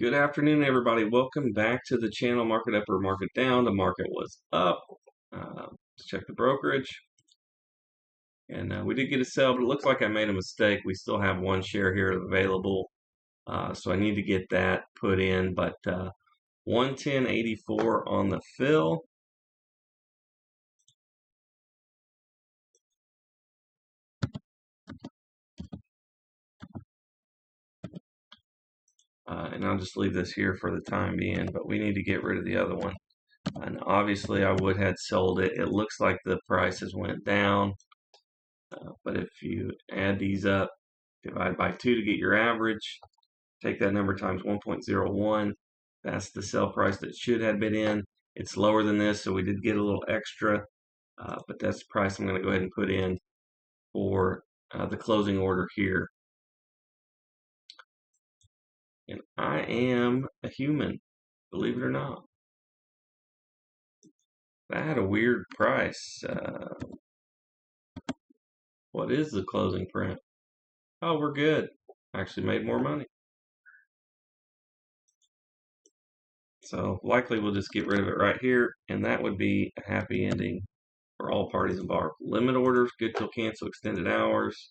Good afternoon, everybody. Welcome back to the channel. Market up or market down. The market was up. Let's check the brokerage. And we did get a sell, but it looks like I made a mistake. We still have one share here available. So I need to get that put in. But 110.84 on the fill. And I'll just leave this here for the time being, but we need to get rid of the other one. And obviously I would have sold it. It looks like the prices went down. But if you add these up, divide by 2 to get your average, take that number times 1.01. That's the sell price that should have been in. It's lower than this, so we did get a little extra. But that's the price I'm going to go ahead and put in for the closing order here. And I am a human, believe it or not. That had a weird price. What is the closing print? Oh, we're good. Actually made more money. So likely we'll just get rid of it right here, and that would be a happy ending for all parties involved. Limit orders, good till cancel, extended hours.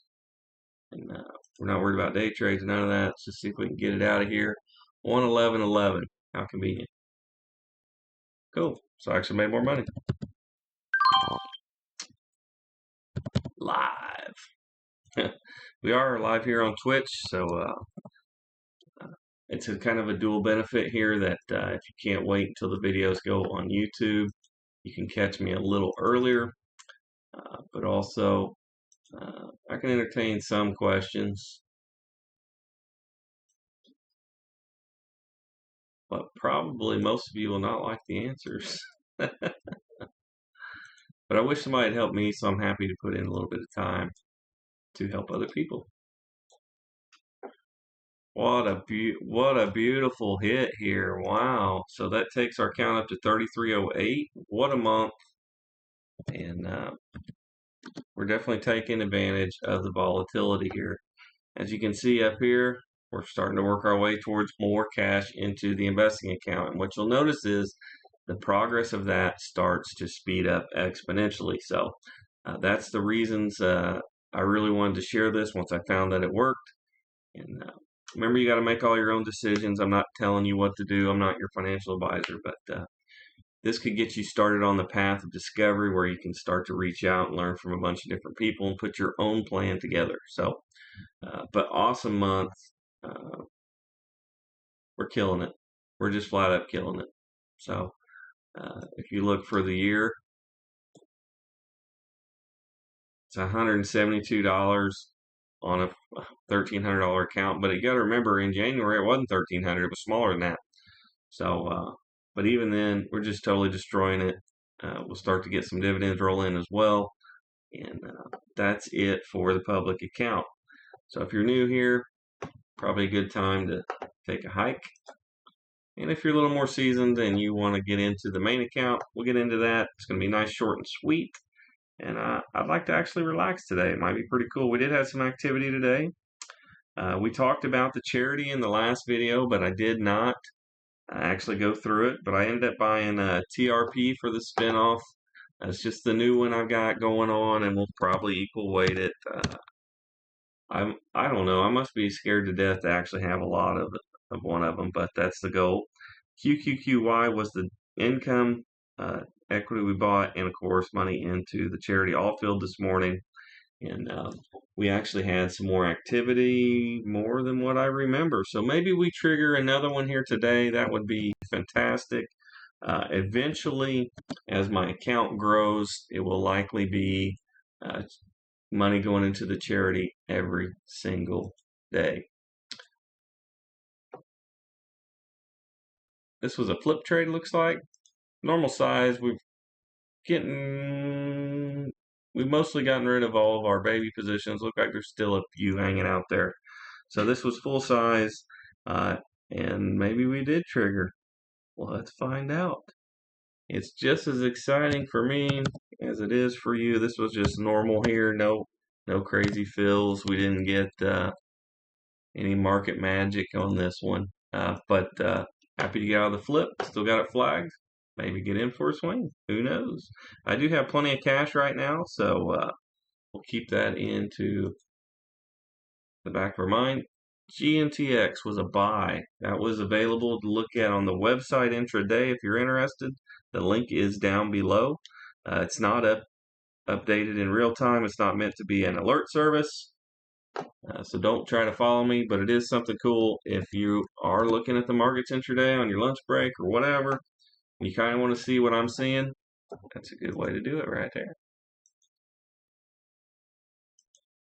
And we're not worried about day trades, none of that. Let's just see if we can get it out of here. 111.11. How convenient. Cool. So I actually made more money. Live. We are live here on Twitch, so it's a kind of a dual benefit here that if you can't wait until the videos go on YouTube, you can catch me a little earlier. But also, I can entertain some questions. But probably most of you will not like the answers. But I wish somebody had helped me, so I'm happy to put in a little bit of time to help other people. What a beautiful hit here. Wow. So that takes our count up to 3308. What a month. And we're definitely taking advantage of the volatility here. As you can see up here, we're starting to work our way towards more cash into the investing account. And what you'll notice is the progress of that starts to speed up exponentially. So that's the reasons I really wanted to share this once I found that it worked. And remember, you got to make all your own decisions. I'm not telling you what to do. I'm not your financial advisor, but this could get you started on the path of discovery where you can start to reach out and learn from a bunch of different people and put your own plan together. So, but awesome month. We're killing it. We're just flat up killing it. So, if you look for the year, it's $172 on a $1,300 account. But you got to remember, in January it wasn't $1,300; it was smaller than that. So, but even then, we're just totally destroying it. We'll start to get some dividends roll in as well, and that's it for the public account. So if you're new here, probably a good time to take a hike. And if you're a little more seasoned and you want to get into the main account, we'll get into that. It's going to be nice, short, and sweet. And I'd like to actually relax today. It might be pretty cool. We did have some activity today. We talked about the charity in the last video, but I did not actually go through it. But I ended up buying a TRP for the spinoff. It's just the new one I've got going on, and we'll probably equal weight it. I don't know. I must be scared to death to actually have a lot of one of them, but that's the goal. QQQY was the income equity we bought, and of course money into the charity all filled this morning. And we actually had some more activity, more than what I remember. So maybe we trigger another one here today. That would be fantastic. Eventually, as my account grows, it will likely be money going into the charity every single day. This was a flip trade, looks like. Normal size. We've mostly gotten rid of all of our baby positions. Look like there's still a few hanging out there. So this was full size, and maybe we did trigger. Well, let's find out. It's just as exciting for me as it is for you. This was just normal here. No crazy fills. We didn't get any market magic on this one. But happy to get out of the flip. Still got it flagged. Maybe get in for a swing. Who knows? I do have plenty of cash right now, so we'll keep that into the back of our mind. GNTX was a buy. That was available to look at on the website intraday if you're interested. The link is down below. It's not updated in real time. It's not meant to be an alert service. So don't try to follow me, but it is something cool if you are looking at the markets intraday on your lunch break or whatever. You kind of want to see what I'm seeing. That's a good way to do it right there.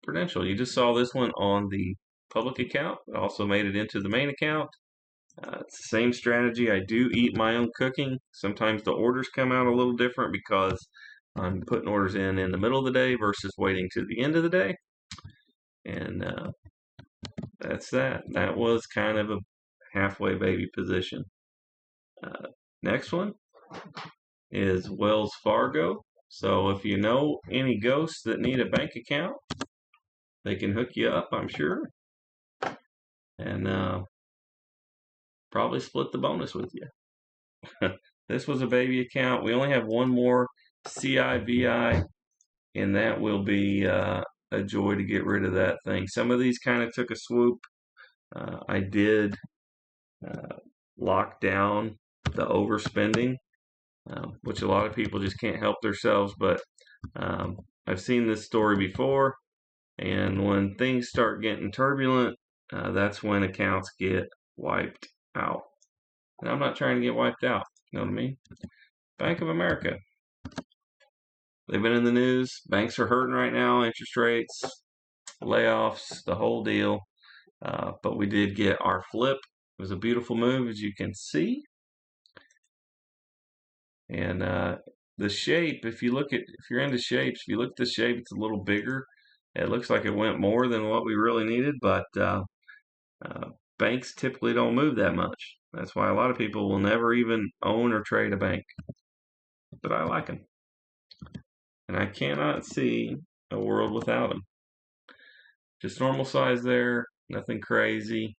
Prudential, you just saw this one on the public account. It also made it into the main account. It's the same strategy. I do eat my own cooking. Sometimes the orders come out a little different because I'm putting orders in the middle of the day versus waiting to the end of the day. And that's that. That was kind of a halfway baby position. Next one is Wells Fargo. So if you know any ghosts that need a bank account, they can hook you up, I'm sure. And probably split the bonus with you. This was a baby account. We only have one more CIVI, and that will be a joy to get rid of that thing. Some of these kind of took a swoop. I did lock down the overspending, which a lot of people just can't help themselves. But I've seen this story before, and when things start getting turbulent, that's when accounts get wiped out. And I'm not trying to get wiped out. You know what I mean? Bank of America. They've been in the news. Banks are hurting right now. Interest rates, layoffs, the whole deal. But we did get our flip. It was a beautiful move, as you can see. And the shape, if you're into shapes, if you look at the shape, it's a little bigger. It looks like it went more than what we really needed, but banks typically don't move that much. That's why a lot of people will never even own or trade a bank. But I like them. And I cannot see a world without them. Just normal size there, nothing crazy.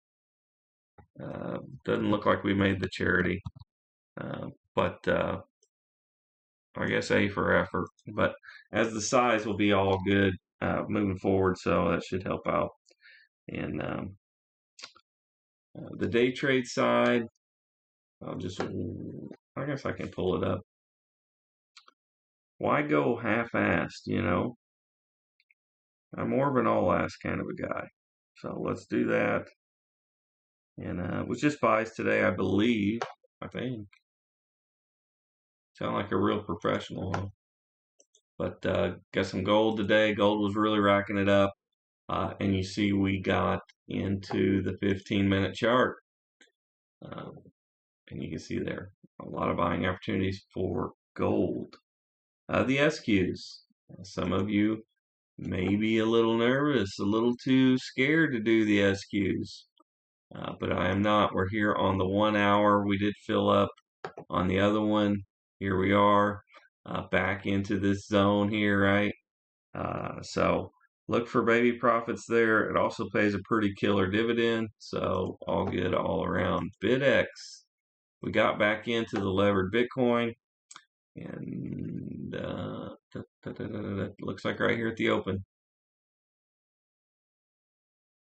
Doesn't look like we made the charity. But I guess A for effort. But as the size will be all good moving forward, so that should help out. And the day trade side, I guess I can pull it up. Why go half-assed, you know? I'm more of an all-ass kind of a guy. So let's do that. And it was just buys today, I believe. I think. Sound like a real professional, huh? But got some gold today. Gold was really racking it up. And you see we got into the 15-minute chart. And you can see there a lot of buying opportunities for gold. The SQs. Some of you may be a little nervous, a little too scared to do the SQs. But I am not. We're here on the 1 hour. We did fill up on the other one. Here we are back into this zone here, right? So look for baby profits there. It also pays a pretty killer dividend. So all good all around. BitX. We got back into the levered Bitcoin. And looks like right here at the open.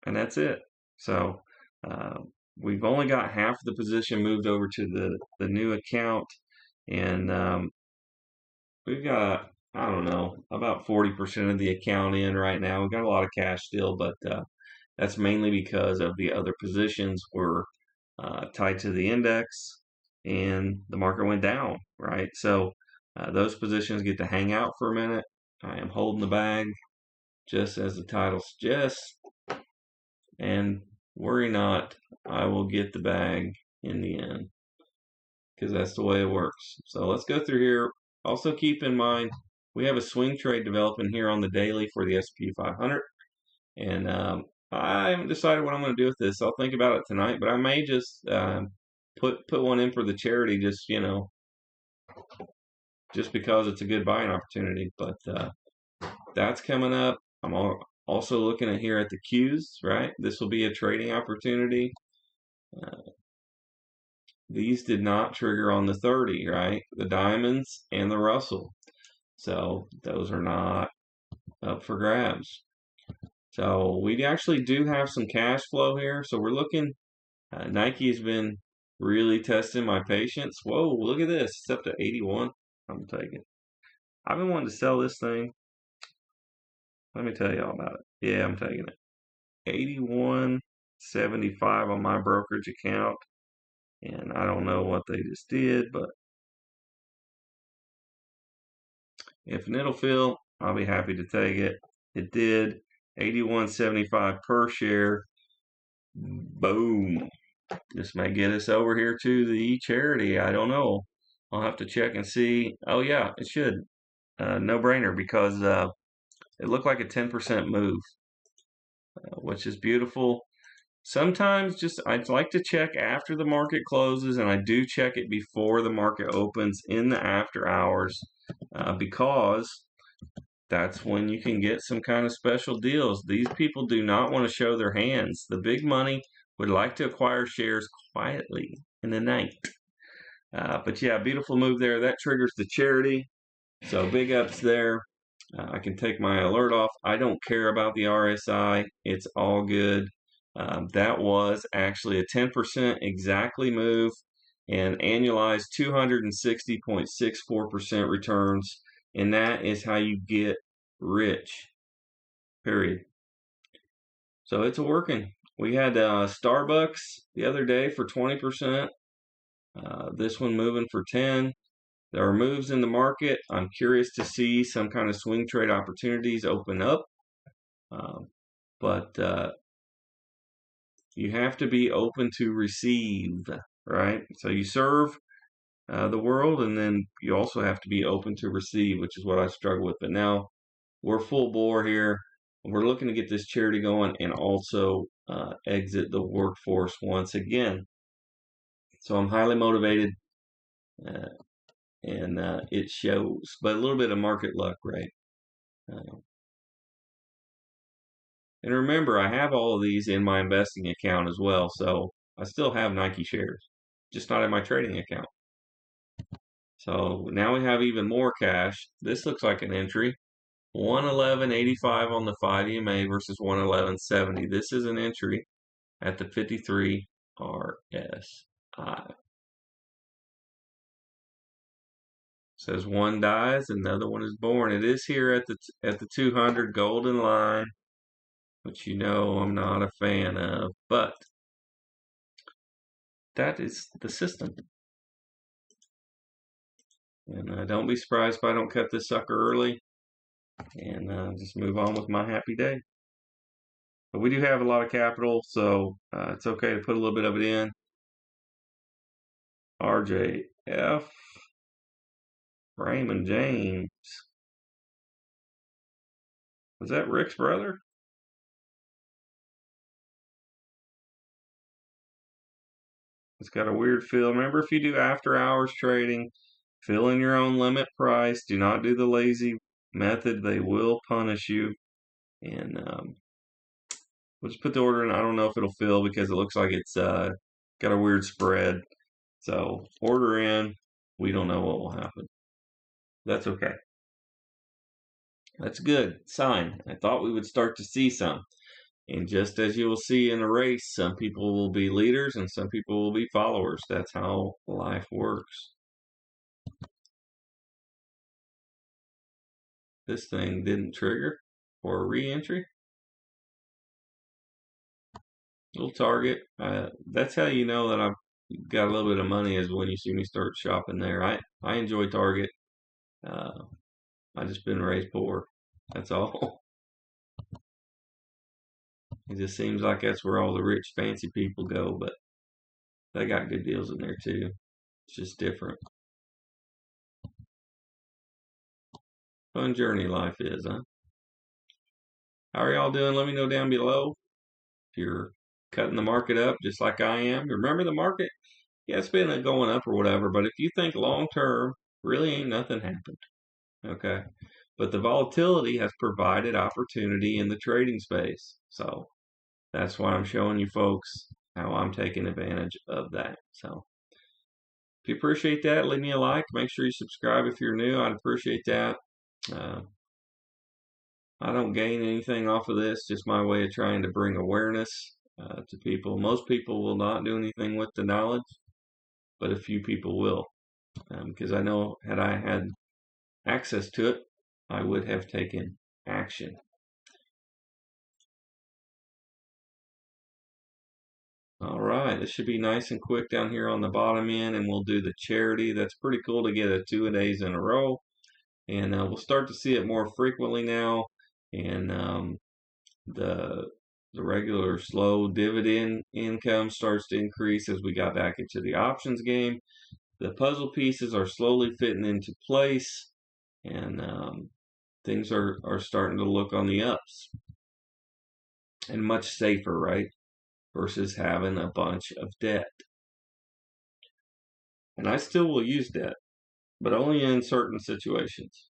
And that's it. So we've only got half the position moved over to the new account. And we've got, I don't know, about 40% of the account in right now. We've got a lot of cash still, but that's mainly because of the other positions were tied to the index and the market went down, right? So those positions get to hang out for a minute. I am holding the bag, just as the title suggests. And worry not, I will get the bag in the end, because that's the way it works. So let's go through here. Also keep in mind, we have a swing trade developing here on the daily for the S&P 500. And I haven't decided what I'm going to do with this. I'll think about it tonight, but I may just put one in for the charity, just, you know, just because it's a good buying opportunity. But that's coming up. I'm also looking at here at the Qs, right? This will be a trading opportunity. these did not trigger on the 30, right? The diamonds and the Russell. So those are not up for grabs. So we actually do have some cash flow here. So we're looking, Nike has been really testing my patience. Whoa, look at this. It's up to 81. I'm taking. I've been wanting to sell this thing. Let me tell you all about it. Yeah, I'm taking it. 81.75 on my brokerage account. And I don't know what they just did, but if it'll fill, I'll be happy to take it. It did. 81.75 per share. Boom. This may get us over here to the charity. I don't know. I'll have to check and see. Oh yeah, it should. No brainer, because it looked like a 10% move, which is beautiful. Sometimes I'd like to check after the market closes, and I do check it before the market opens in the after hours, because that's when you can get some kind of special deals. These people do not want to show their hands. The big money would like to acquire shares quietly in the night. But yeah, beautiful move there. That triggers the charity. So big ups there. I can take my alert off. I don't care about the RSI. It's all good. That was actually a 10% exactly move and annualized 260.64% returns. And that is how you get rich, period. So it's working. We had Starbucks the other day for 20%. This one moving for 10. There are moves in the market. I'm curious to see some kind of swing trade opportunities open up. But you have to be open to receive, right? So you serve the world, and then you also have to be open to receive, which is what I struggle with. But now we're full bore here. We're looking to get this charity going and also exit the workforce once again. So I'm highly motivated, and it shows. But a little bit of market luck, right? And remember, I have all of these in my investing account as well, so I still have Nike shares, just not in my trading account. So now we have even more cash. This looks like an entry. 111.85 on the 5 EMA versus 111.70. This is an entry at the 53 RSI. Says one dies, another one is born. It is here at the 200 golden line, which you know I'm not a fan of, but that is the system. And don't be surprised if I don't cut this sucker early and just move on with my happy day. But we do have a lot of capital, so it's okay to put a little bit of it in. RJF, Raymond James. Was that Rick's brother? It's got a weird feel. Remember, if you do after hours trading, fill in your own limit price. Do not do the lazy method. They will punish you. And we'll just put the order in. I don't know if it'll fill because it looks like it's got a weird spread. So order in. We don't know what will happen. That's okay. That's a good sign. I thought we would start to see some. And just as you will see in a race, some people will be leaders and some people will be followers. That's how life works. This thing didn't trigger for a re-entry. Little target. That's how you know that I've got a little bit of money, is when you see me start shopping there. I enjoy Target. I just been raised poor. That's all. It just seems like that's where all the rich, fancy people go, but they got good deals in there too. It's just different. Fun journey life is, huh? How are y'all doing? Let me know down below if you're cutting the market up just like I am. Remember, the market, yeah, it's been going up or whatever, but if you think long term, really ain't nothing happened. Okay. But the volatility has provided opportunity in the trading space. So that's why I'm showing you folks how I'm taking advantage of that. So if you appreciate that, leave me a like. Make sure you subscribe if you're new. I'd appreciate that. I don't gain anything off of this, just my way of trying to bring awareness to people. Most people will not do anything with the knowledge, but a few people will. Because I know had I had access to it, I would have taken action. All right, this should be nice and quick down here on the bottom end, and we'll do the charity. That's pretty cool to get a 2 days in a row, and we'll start to see it more frequently now. And the regular slow dividend income starts to increase as we got back into the options game. The puzzle pieces are slowly fitting into place, and things are starting to look on the ups and much safer, right? Versus having a bunch of debt. And I still will use debt, but only in certain situations.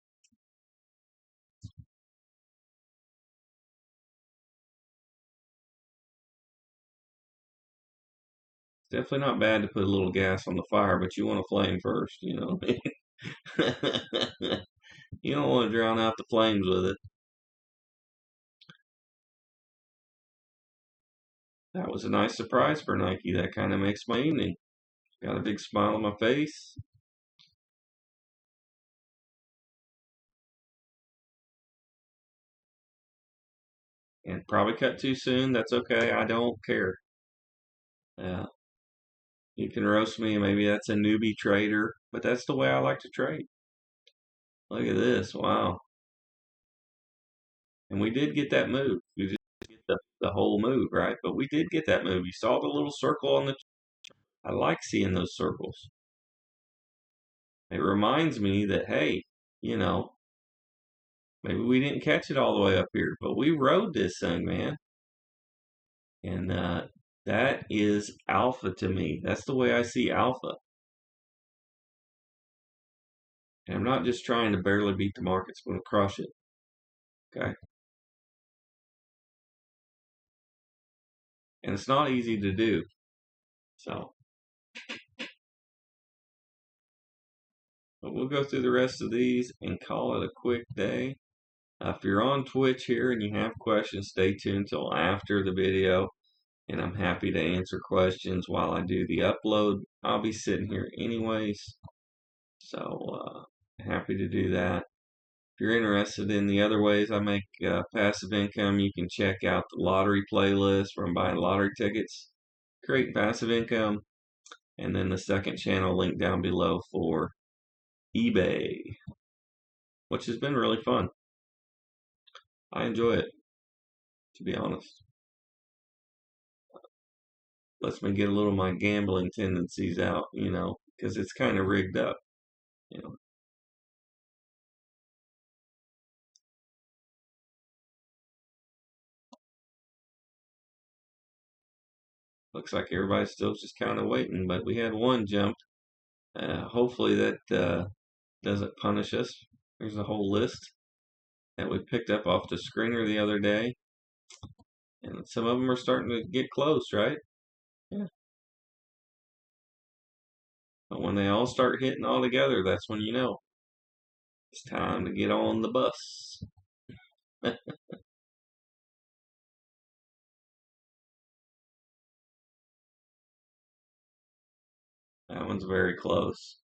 It's definitely not bad to put a little gas on the fire, but you want a flame first, you know. You don't want to drown out the flames with it. That was a nice surprise for Nike. That kind of makes my evening. Got a big smile on my face. And probably cut too soon. That's okay. I don't care. You can roast me. Maybe that's a newbie trader, but that's the way I like to trade. Look at this. Wow. And we did get that move. We did get the whole move, right? But we did get that move. You saw the little circle on the. I like seeing those circles. It reminds me that, hey, you know, maybe we didn't catch it all the way up here, but we rode this thing, man. And that is alpha to me. That's the way I see alpha. And I'm not just trying to barely beat the markets. I'm going to crush it. Okay. And it's not easy to do. So, but we'll go through the rest of these and call it a quick day. If you're on Twitch here and you have questions, stay tuned till after the video. And I'm happy to answer questions while I do the upload. I'll be sitting here anyways. So, happy to do that. If you're interested in the other ways I make passive income, you can check out the lottery playlist where I'm buying lottery tickets, create passive income, and then the second channel link down below for eBay, which has been really fun. I enjoy it, to be honest. Lets me get a little of my gambling tendencies out, you know, because it's kind of rigged up, you know. Looks like everybody's still just kind of waiting, but we had one jump. Hopefully that doesn't punish us. There's a whole list that we picked up off the screener the other day. And some of them are starting to get close, right? Yeah. But when they all start hitting all together, that's when you know it's time to get on the bus. That one's very close.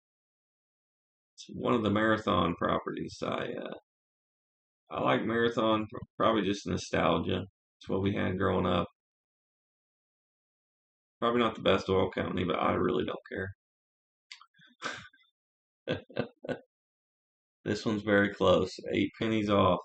It's one of the Marathon properties. I like Marathon, probably just nostalgia. It's what we had growing up. Probably not the best oil company, but I really don't care. This one's very close. 8 pennies off.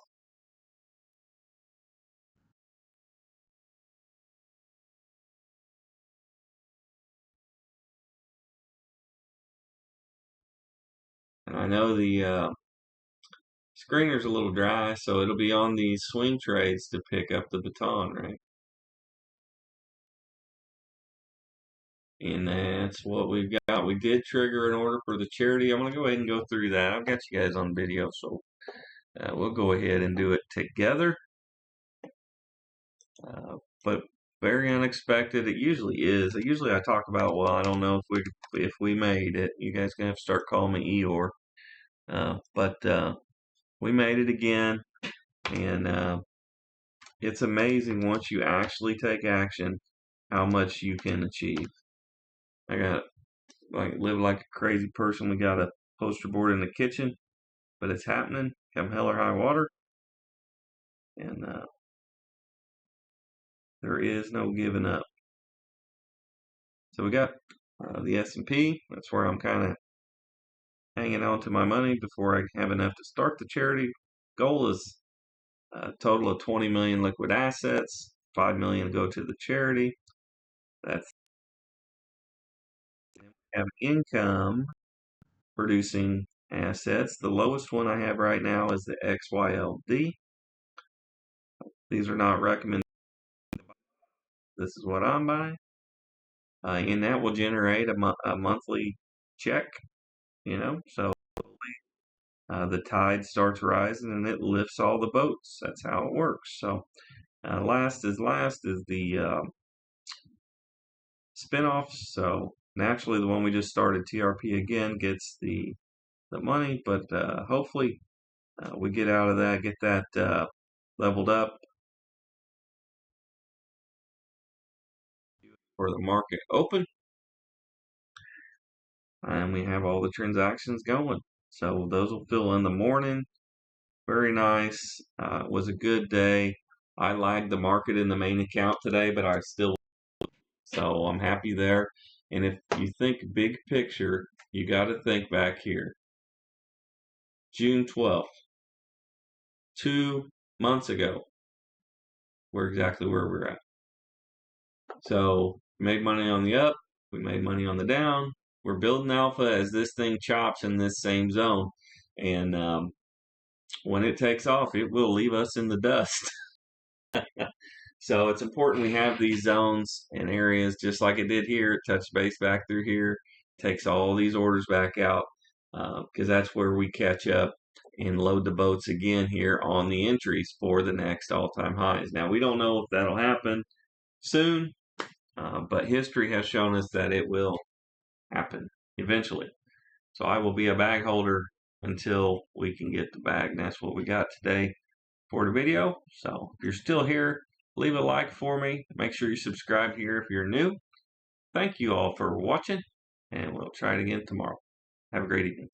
And I know the screener's a little dry, so it'll be on these swing trades to pick up the baton, right? And that's what we've got. We did trigger an order for the charity. I'm going to go ahead and go through that. I've got you guys on video, so we'll go ahead and do it together. But very unexpected. It usually is. Usually I talk about, well, I don't know if we made it. You guys gonna have to start calling me Eeyore. But we made it again, and it's amazing once you actually take action how much you can achieve. I got live like a crazy person. We got a poster board in the kitchen, but it's happening. Come hell or high water, and there is no giving up. So we got the S&P. That's where I'm kind of hanging on to my money before I have enough to start the charity. Goal is a total of 20 million liquid assets. 5 million go to the charity. That's have income producing assets. The lowest one I have right now is the XYLD. These are not recommended. This is what I'm buying. And that will generate a monthly check, so the tide starts rising and it lifts all the boats. That's how it works. So last is the spinoffs. So naturally, the one we just started, TRP again, gets the money, but hopefully we get out of that, get that leveled up for the market open, and we have all the transactions going. So those will fill in the morning. Very nice. It was a good day. I lagged the market in the main account today, but so I'm happy there. And if you think big picture, you got to think back here. June 12th, 2 months ago, we're exactly where we're at. So made money on the up, we made money on the down. We're building alpha as this thing chops in this same zone. And when it takes off, it will leave us in the dust. So it's important we have these zones and areas just like it did here. It touched base back through here, takes all these orders back out because that's where we catch up and load the boats again here on the entries for the next all-time highs. Now, we don't know if that'll happen soon, but history has shown us that it will happen eventually. So I will be a bag holder until we can get the bag. And that's what we got today for the video. So if you're still here, leave a like for me. Make sure you subscribe here if you're new. Thank you all for watching, and we'll try it again tomorrow. Have a great evening.